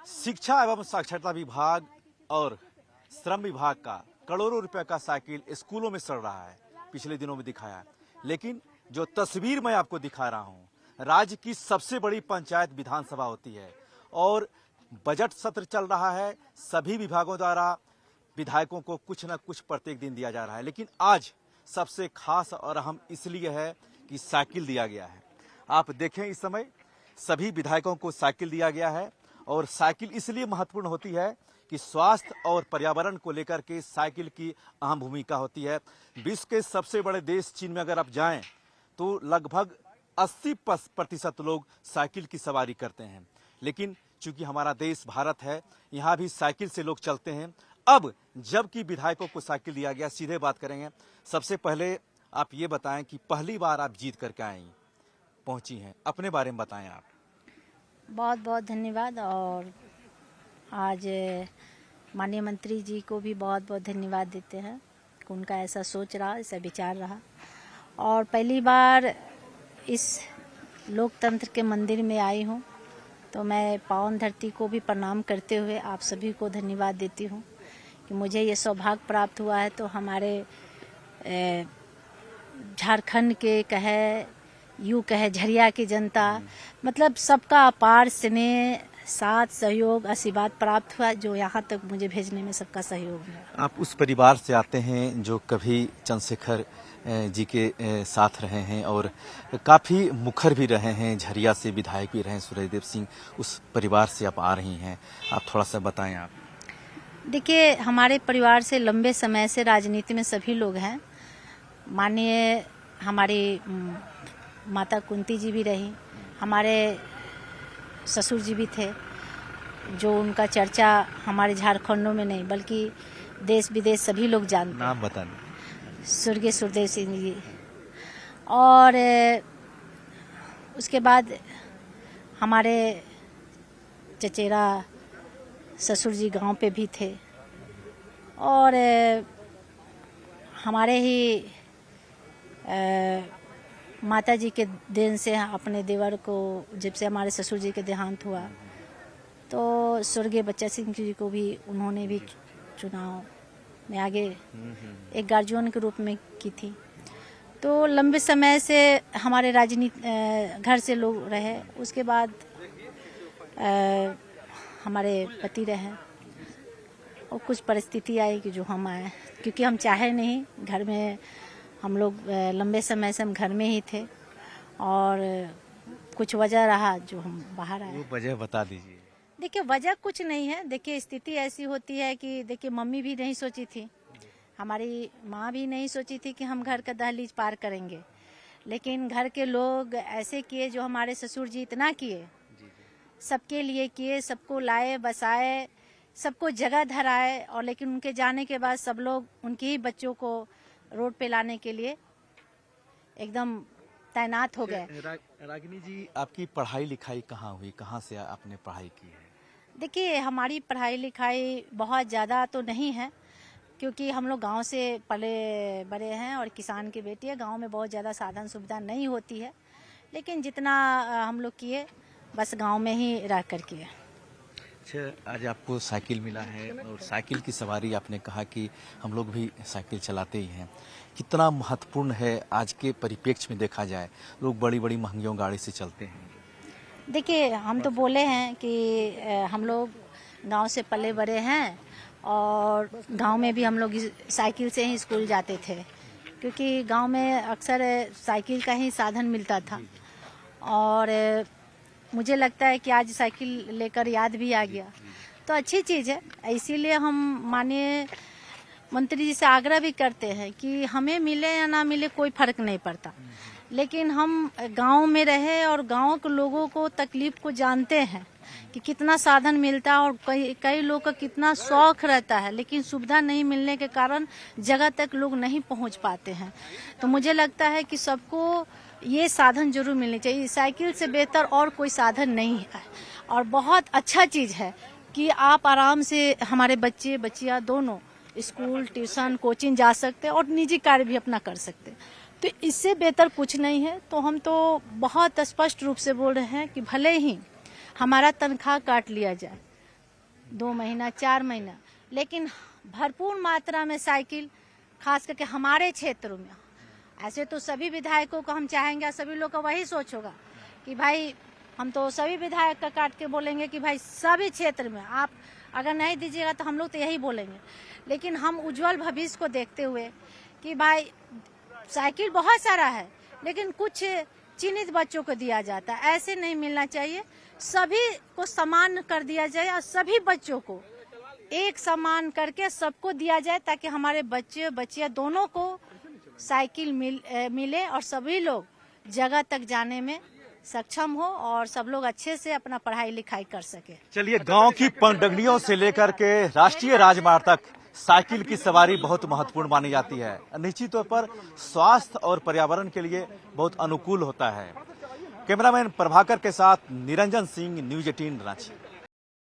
शिक्षा एवं साक्षरता विभाग और श्रम विभाग का करोड़ों रुपए का साइकिल स्कूलों में सड़ रहा है, पिछले दिनों में दिखाया। लेकिन जो तस्वीर मैं आपको दिखा रहा हूं, राज्य की सबसे बड़ी पंचायत विधानसभा होती है और बजट सत्र चल रहा है। सभी विभागों द्वारा विधायकों को कुछ न कुछ प्रत्येक दिन दिया जा रहा है, लेकिन आज सबसे खास और अहम इसलिए है कि साइकिल दिया गया है। आप देखें, इस समय सभी विधायकों को साइकिल दिया गया है और साइकिल इसलिए महत्वपूर्ण होती है कि स्वास्थ्य और पर्यावरण को लेकर के साइकिल की अहम भूमिका होती है। विश्व के सबसे बड़े देश चीन में अगर आप जाएं तो लगभग 80% लोग साइकिल की सवारी करते हैं, लेकिन चूंकि हमारा देश भारत है, यहाँ भी साइकिल से लोग चलते हैं। अब जबकि विधायकों को साइकिल दिया गया, सीधे बात करेंगे। सबसे पहले आप ये बताएं कि पहली बार आप जीत करके आई पहुंची हैं, अपने बारे में बताएं आप। बहुत बहुत धन्यवाद। और आज माननीय मंत्री जी को भी बहुत बहुत धन्यवाद देते हैं कि उनका ऐसा सोच रहा, ऐसा विचार रहा। और पहली बार इस लोकतंत्र के मंदिर में आई हूँ, तो मैं पावन धरती को भी प्रणाम करते हुए आप सभी को धन्यवाद देती हूँ कि मुझे ये सौभाग्य प्राप्त हुआ है। तो हमारे झारखंड के यूँ कहे झरिया की जनता, मतलब सबका अपार स्नेह, साथ, सहयोग, आशीर्वाद प्राप्त हुआ, जो यहाँ तक मुझे भेजने में सबका सहयोग है। आप उस परिवार से आते हैं जो कभी चंद्रशेखर जी के साथ रहे हैं और काफ़ी मुखर भी रहे हैं, झरिया से विधायक भी रहे सूर्यदेव सिंह, उस परिवार से आप आ रही हैं, आप थोड़ा सा बताएं आप। देखिए, हमारे परिवार से लंबे समय से राजनीति में सभी लोग हैं। माननीय हमारी माता कुंती जी भी रही, हमारे ससुर जी भी थे, जो उनका चर्चा हमारे झारखंडों में नहीं बल्कि देश विदेश सभी लोग जानते हैं। नाम बताएं। स्वर्गीय सुरदेव सिंह जी। और उसके बाद हमारे चचेरा ससुर जी गांव पे भी थे। और हमारे ही माता जी के देन से अपने देवर को, जब से हमारे ससुर जी के देहांत हुआ, तो स्वर्गीय बच्चा सिंह जी को भी उन्होंने भी चुनाव में आगे एक गार्जियन के रूप में की थी। तो लंबे समय से हमारे राजनीति घर से लोग रहे। उसके बाद हमारे पति रहे और कुछ परिस्थिति आई कि जो हम आए, क्योंकि हम चाहे नहीं, घर में हम लोग लंबे समय से हम घर में ही थे और कुछ वजह रहा जो हम बाहर आए। वो वजह बता दीजिए। देखिए, वजह कुछ नहीं है। देखिए, स्थिति ऐसी होती है कि देखिए, मम्मी भी नहीं सोची थी, हमारी माँ भी नहीं सोची थी कि हम घर का दहलीज पार करेंगे, लेकिन घर के लोग ऐसे किए, जो हमारे ससुर जी इतना किए, सबके लिए किए, सबको लाए, बसाए, सबको जगह धराए। और लेकिन उनके जाने के बाद सब लोग उनके ही बच्चों को रोड पे लाने के लिए एकदम तैनात हो गए। रागिनी जी, आपकी पढ़ाई लिखाई कहाँ हुई, कहाँ से आपने पढ़ाई की है? देखिए, हमारी पढ़ाई लिखाई बहुत ज़्यादा तो नहीं है, क्योंकि हम लोग गांव से पले बड़े हैं और किसान की बेटी है। गांव में बहुत ज़्यादा साधन सुविधा नहीं होती है, लेकिन जितना हम लोग किए बस गांव में ही रह कर किए। अच्छा, आज आपको साइकिल मिला है और साइकिल की सवारी, आपने कहा कि हम लोग भी साइकिल चलाते ही हैं, कितना महत्वपूर्ण है आज के परिप्रेक्ष्य में देखा जाए, लोग बड़ी बड़ी महंगियों गाड़ी से चलते हैं। देखिए, हम तो बोले हैं कि हम लोग गांव से पले बड़े हैं और गांव में भी हम लोग साइकिल से ही स्कूल जाते थे, क्योंकि गांव में अक्सर साइकिल का ही साधन मिलता था। और मुझे लगता है कि आज साइकिल लेकर याद भी आ गया, तो अच्छी चीज़ है। इसीलिए हम माननीय मंत्री जी से आग्रह भी करते हैं कि हमें मिले या ना मिले कोई फर्क नहीं पड़ता, लेकिन हम गांव में रहे और गांव के लोगों को तकलीफ को जानते हैं कि कितना साधन मिलता है। और कई लोग का कितना शौक रहता है, लेकिन सुविधा नहीं मिलने के कारण जगह तक लोग नहीं पहुंच पाते हैं। तो मुझे लगता है कि सबको ये साधन जरूर मिलने चाहिए। साइकिल से बेहतर और कोई साधन नहीं है और बहुत अच्छा चीज़ है कि आप आराम से, हमारे बच्चे बच्चियाँ दोनों स्कूल, ट्यूशन, कोचिंग जा सकते हैं और निजी कार्य भी अपना कर सकते हैं। तो इससे बेहतर कुछ नहीं है। तो हम तो बहुत स्पष्ट रूप से बोल रहे हैं कि भले ही हमारा तनख्वाह काट लिया जाए, 2 महीना 4 महीना, लेकिन भरपूर मात्रा में साइकिल खास करके हमारे क्षेत्रों में। ऐसे तो सभी विधायकों को हम चाहेंगे, सभी लोग का वही सोच होगा कि भाई हम तो सभी विधायक का काट के बोलेंगे कि भाई सभी क्षेत्र में आप अगर नहीं दीजिएगा तो हम लोग तो यही बोलेंगे। लेकिन हम उज्जवल भविष्य को देखते हुए कि भाई साइकिल बहुत सारा है, लेकिन कुछ चिन्हित बच्चों को दिया जाता है, ऐसे नहीं मिलना चाहिए। सभी को समान कर दिया जाए और सभी बच्चों को एक समान करके सबको दिया जाए, ताकि हमारे बच्चे बच्चियां दोनों को साइकिल मिले और सभी लोग जगह तक जाने में सक्षम हो और सब लोग अच्छे से अपना पढ़ाई लिखाई कर सके। चलिए, गांव की पगडंडियों से लेकर के राष्ट्रीय राजमार्ग तक साइकिल की सवारी बहुत महत्वपूर्ण मानी जाती है। निश्चित तौर पर स्वास्थ्य और पर्यावरण के लिए बहुत अनुकूल होता है। कैमरामैन प्रभाकर के साथ निरंजन सिंह, न्यूज़ 18 रांची।